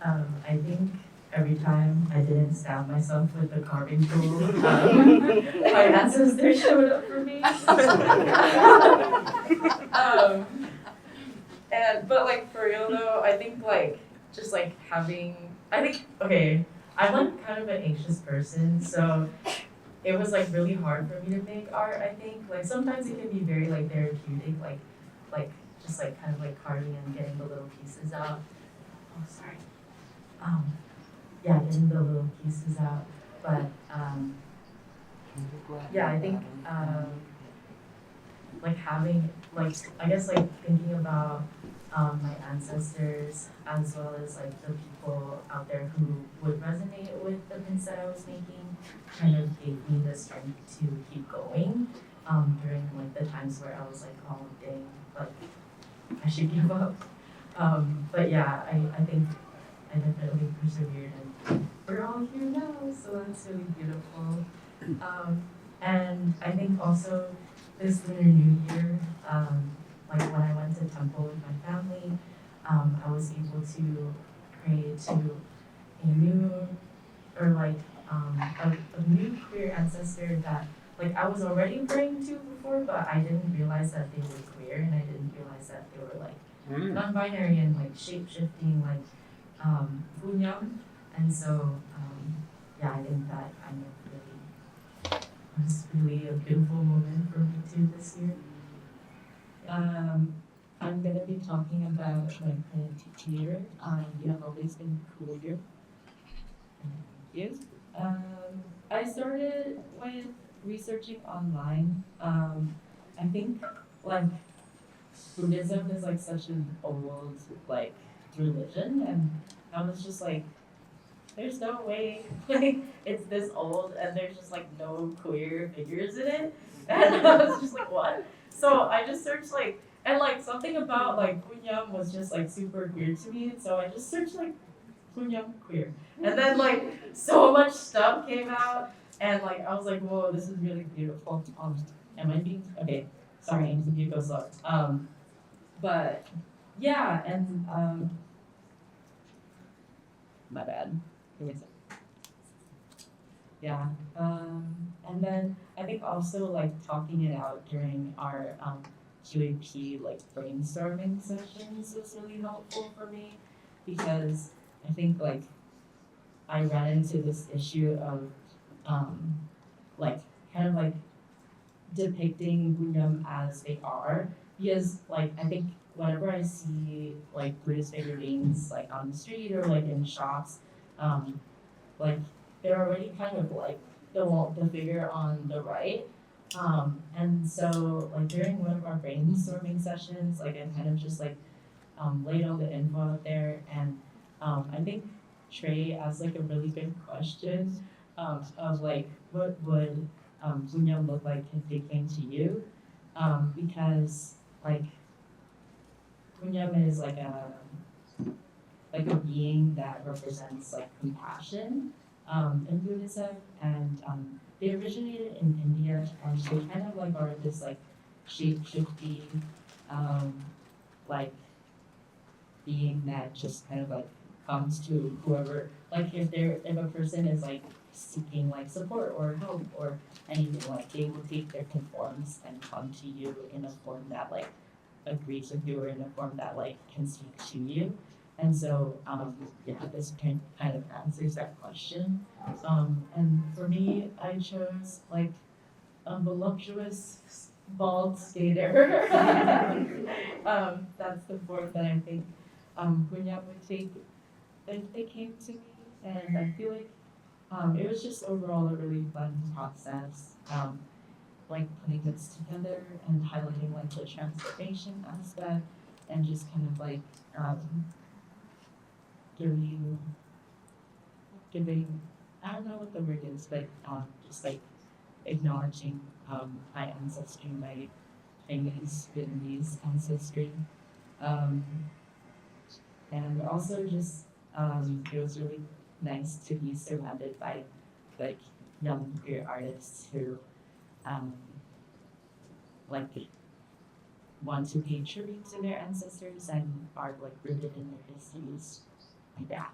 I think every time I didn't stab myself with the carving tool, my ancestors showed up for me. um, but like for real though, I think like just like having, I think okay, I'm like kind of an anxious person, so it was like really hard for me to make art. I think like sometimes it can be very like therapeutic, like just like kind of like carving and getting the little pieces out. Oh, sorry. Um, yeah, getting the little pieces out. But yeah, I think like having like I guess like thinking about my ancestors as well as like the people out there who would resonate with the prints that I was making kind of gave me the strength to keep going during like the times where I was like, oh dang, like I should give up. But yeah, I think I definitely persevered and we're all here now, so that's really beautiful. And I think also this Lunar New Year, like when I went to temple with my family, I was able to pray to a new, or like a new queer ancestor that like I was already praying to before, but I didn't realize that they were queer and I didn't realize that they were like non-binary and like shape-shifting like Bunyam. And so yeah, I think that kind of really was really a beautiful moment for me too this year. I'm gonna be talking about my current teacher. You have always been cool here. Yes. I started with researching online. I think like Buddhism is like such an old like religion, and I was just like, there's no way like it's this old and there's just like no queer figures in it, and I was just like, what? So I just searched like and like something about like Punyam was just like super weird to me, so I just searched like Punyam queer, and then like so much stuff came out, and like I was like, whoa, this is really beautiful. Am I being okay? Sorry, I need to go slow. But yeah, and my bad. Give me a sec. Yeah. And then I think also like talking it out during our QAP like brainstorming sessions was really helpful for me because I think like I ran into this issue of um, like kind of like depicting Bunyam as they are because like I think whenever I see like Buddhist figurines like on the street or like in shops, um, like they're already kind of like the figure on the right. And so like during one of our brainstorming sessions, like I kind of just like laid all the info out there and I think Trey asked like a really good question of like what would Bunyam look like if they came to you? Because like Bunyam is like a being that represents like compassion in Buddhism, and they originated in India, and they kind of like are this like shape-shifting like being that just kind of like comes to whoever, like if a person is like seeking like support or help or anything, like they will take their forms and come to you in a form that like agrees with you or in a form that like can speak to you. And so yeah, this kind of answers that question. And for me, I chose like a voluptuous bald skater. That's the form that I think Bunyam would take if they came to me. And I feel like it was just overall a really fun process. Like putting this together and highlighting like the transformation aspect and just kind of like giving I don't know what the word is, but just like acknowledging my ancestry, my Chinese, Vietnamese ancestry. Um, and also just it was really nice to be surrounded by like young queer artists who um, like want to pay tribute to their ancestors and are like rooted in their histories like that.